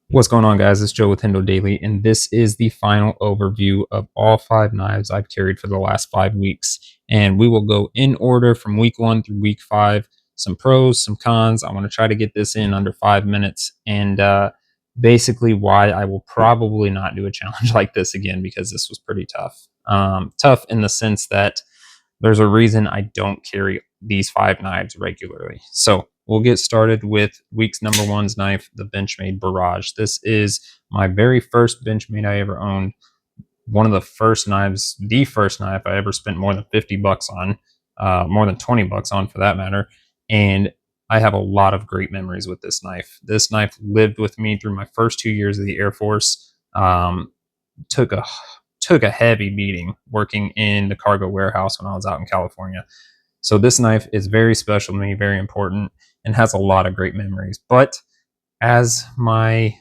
What's going on, guys? It's Joe with Hendo Daily, and this is the final overview of all 5 knives I've carried for the last 5 weeks. And we will go in order from week 1 through week 5. Some pros, some cons. I want to try to get this in under 5 minutes, and basically why I will probably not do a challenge like this again because this was pretty tough. Tough in the sense that there's a reason I don't carry these 5 knives regularly. So we'll get started with week's number one's knife, the Benchmade Barrage. This is my very first Benchmade I ever owned. One of the first knives, the first knife I ever spent more than 50 bucks on, more than 20 bucks on for that matter. And I have a lot of great memories with this knife. This knife lived with me through my first 2 years of the Air Force. Took a heavy beating working in the cargo warehouse when I was out in California. So this knife is very special to me, very important, and has a lot of great memories. But as my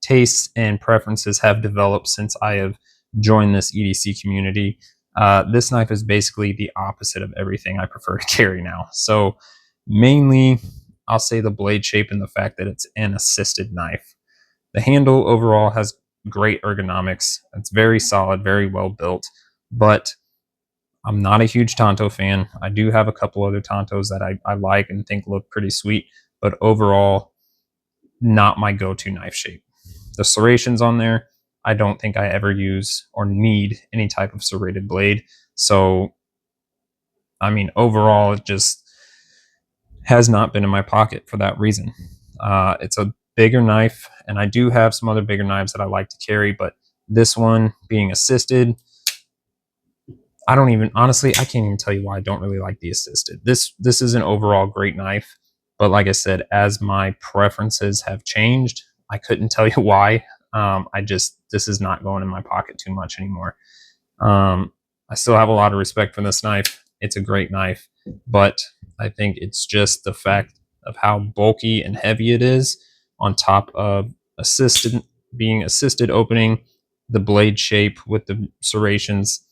tastes and preferences have developed since I have joined this EDC community, this knife is basically the opposite of everything I prefer to carry now. So mainly, I'll say the blade shape and the fact that it's an assisted knife. The handle overall has great ergonomics. It's very solid, very well built, but I'm not a huge Tonto fan. I do have a couple other Tontos that I like and think look pretty sweet, but overall, not my go-to knife shape. The serrations on there, I don't think I ever use or need any type of serrated blade. So, I mean, overall, it just has not been in my pocket for that reason. It's a bigger knife, and I do have some other bigger knives that I like to carry, but this one being assisted, I don't even, honestly, I can't even tell you why I don't really like the assisted. This is an overall great knife, but like I said, as my preferences have changed, I couldn't tell you why. This is not going in my pocket too much anymore. I still have a lot of respect for this knife. It's a great knife, but I think it's just the fact of how bulky and heavy it is, on top of being assisted opening, the blade shape with the serrations.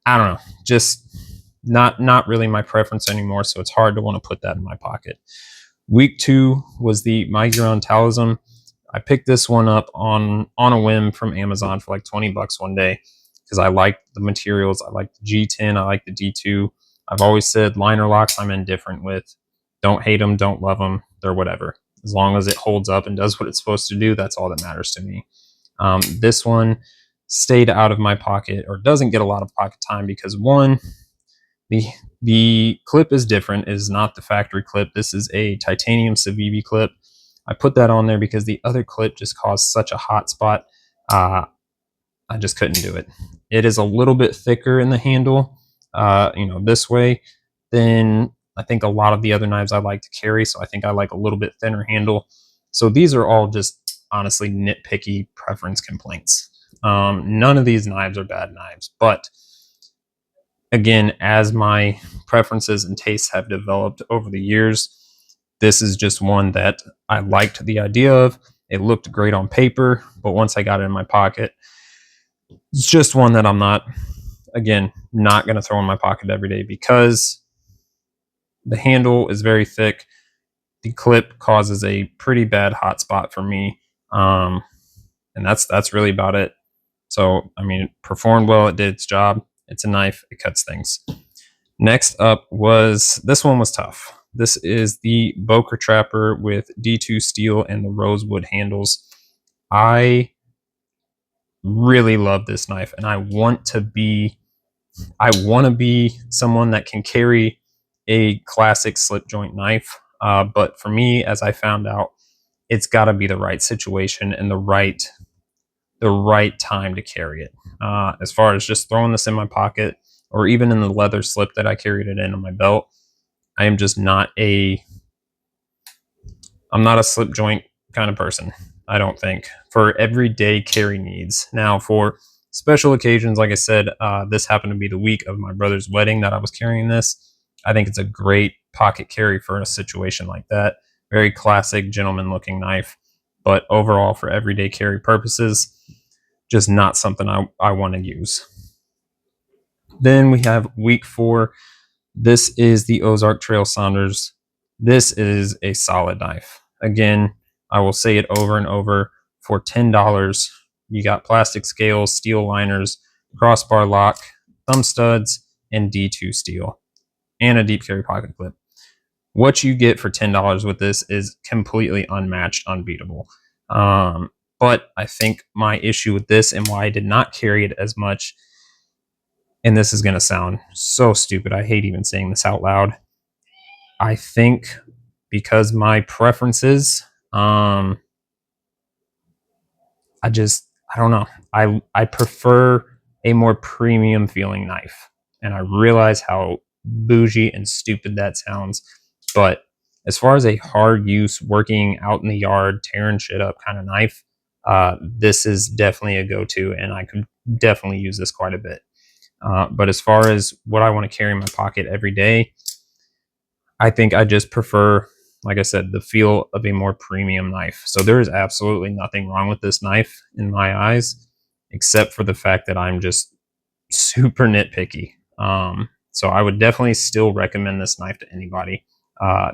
I don't know, just not really my preference anymore. So it's hard to want to put that in my pocket. Week 2 was the Miguron Talisman. I picked this one up on a whim from Amazon for like 20 bucks one day because I like the materials. I like the G10. I like the D2. I've always said liner locks I'm indifferent with. Don't hate them, don't love them. They're whatever. As long as it holds up and does what it's supposed to do, that's all that matters to me. This one stayed out of my pocket, or doesn't get a lot of pocket time, because one, the clip is different. It is not the factory clip. This is a titanium Civivi clip. I put that on there because the other clip just caused such a hot spot. I just couldn't do it. It is a little bit thicker in the handle, this way, than I think a lot of the other knives I like to carry. So I think I like a little bit thinner handle. So these are all just honestly nitpicky preference complaints. None of these knives are bad knives, but again, as my preferences and tastes have developed over the years, this is just one that I liked the idea of. It looked great on paper, but once I got it in my pocket, it's just one that I'm not going to throw in my pocket every day, because the handle is very thick. The clip causes a pretty bad hot spot for me. And that's really about it. So, I mean, it performed well. It did its job. It's a knife. It cuts things. Next up this one was tough. This is the Boker Trapper with D2 steel and the rosewood handles. I really love this knife, and I want to be someone that can carry a classic slip joint knife. But for me, as I found out, it's got to be the right situation and the right time to carry it. As far as just throwing this in my pocket, or even in the leather slip that I carried it in on my belt, I am just not I'm not a slip joint kind of person, I don't think, for everyday carry needs. Now, for special occasions, like I said, this happened to be the week of my brother's wedding that I was carrying this. I think it's a great pocket carry for a situation like that. Very classic, gentleman-looking knife. But overall, for everyday carry purposes, just not something I want to use. Then we have week 4. This is the Ozark Trail Saunders. This is a solid knife. Again, I will say it over and over. for $10. You got plastic scales, steel liners, crossbar lock, thumb studs, and D2 steel, and a deep carry pocket clip. What you get for $10 with this is completely unmatched, unbeatable. But I think my issue with this and why I did not carry it as much, and this is going to sound so stupid, I hate even saying this out loud. I think because my preferences, I don't know. I prefer a more premium feeling knife. And I realize how bougie and stupid that sounds. But as far as a hard use, working out in the yard, tearing shit up kind of knife, this is definitely a go-to, and I could definitely use this quite a bit. But as far as what I want to carry in my pocket every day, I think I just prefer, like I said, the feel of a more premium knife. So there is absolutely nothing wrong with this knife in my eyes, except for the fact that I'm just super nitpicky. So I would definitely still recommend this knife to anybody.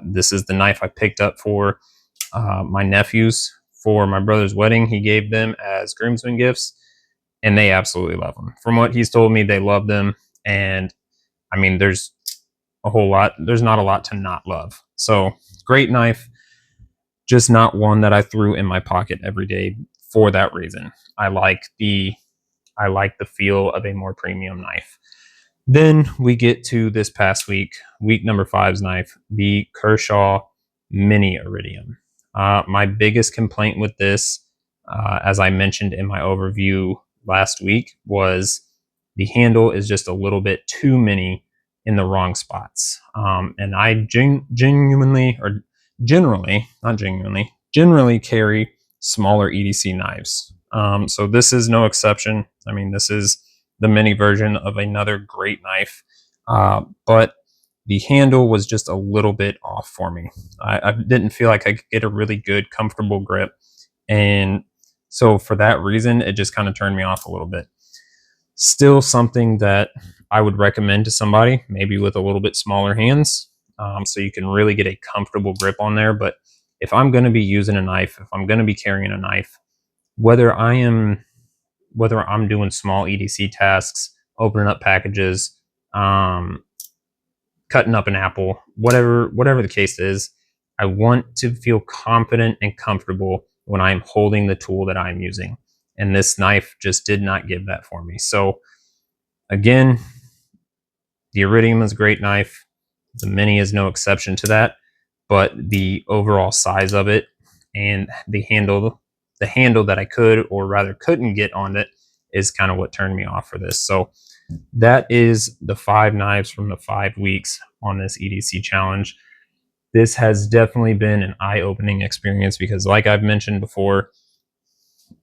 This is the knife I picked up for my nephews for my brother's wedding. He gave them as groomsmen gifts, and they absolutely love them. From what he's told me, they love them. And I mean, there's not a lot to not love. So great knife, just not one that I threw in my pocket every day for that reason. I like the feel of a more premium knife. Then we get to this past week number 5's knife, the Kershaw Mini Iridium. My biggest complaint with this, as I mentioned in my overview last week, was the handle is just a little bit too mini in the wrong spots. And I generally carry smaller EDC knives. So this is no exception. I mean, this is the mini version of another great knife. But the handle was just a little bit off for me. I didn't feel like I could get a really good, comfortable grip. And so for that reason, it just kind of turned me off a little bit. Still something that I would recommend to somebody, maybe with a little bit smaller hands, so you can really get a comfortable grip on there. But if I'm going to be using a knife, if I'm going to be carrying a knife, whether I'm doing small EDC tasks, opening up packages, cutting up an apple, whatever the case is, I want to feel confident and comfortable when I'm holding the tool that I'm using. And this knife just did not give that for me. So again, the Iridium is a great knife. The Mini is no exception to that, but the overall size of it and the handle that I could, or rather couldn't, get on it is kind of what turned me off for this. So that is the 5 knives from the 5 weeks on this EDC challenge. This has definitely been an eye-opening experience because, like I've mentioned before,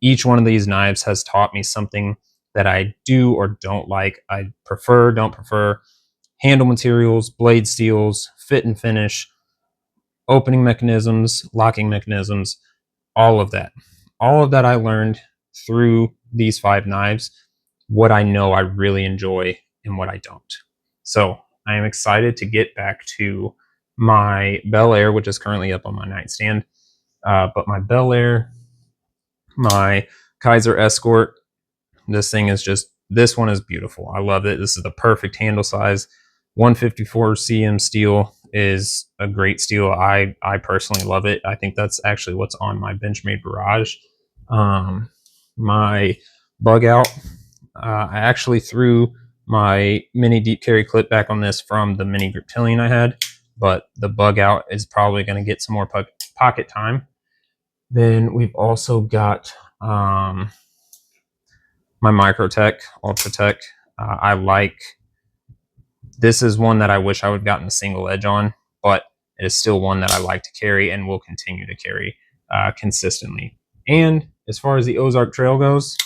each one of these knives has taught me something that I do or don't like. I prefer, don't prefer, handle materials, blade steels, fit and finish, opening mechanisms, locking mechanisms, all of that. All of that I learned through these 5 knives, what I know I really enjoy and what I don't. So I am excited to get back to my Bel Air, which is currently up on my nightstand. But my Bel Air, my Kaiser Escort, this one is beautiful. I love it. This is the perfect handle size. 154 cm steel is a great steel. I personally love it. I think that's actually what's on my Benchmade Barrage. My bug out, I actually threw my mini deep carry clip back on this from the mini Griptilian I had, but the bug out is probably going to get some more pocket time. Then we've also got my Microtech Ultratech. This is one that I wish I would have gotten a single edge on, but it is still one that I like to carry and will continue to carry consistently. And as far as the Ozark Trail goes,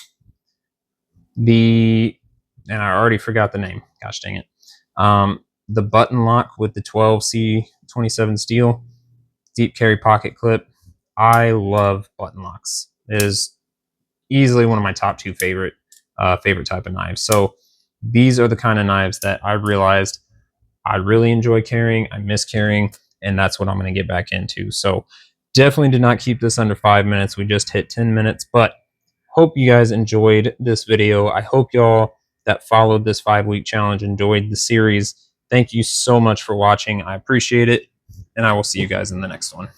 and I already forgot the name, gosh dang it, the button lock with the 12C27 steel deep carry pocket clip. I love button locks. It is easily one of my top 2 favorite type of knives. So these are the kind of knives that I realized I really enjoy carrying, I miss carrying, and that's what I'm going to get back into. So Definitely did not keep this under 5 minutes. We just hit 10 minutes, but hope you guys enjoyed this video. I hope y'all that followed this 5-week challenge enjoyed the series. Thank you so much for watching. I appreciate it, and I will see you guys in the next one.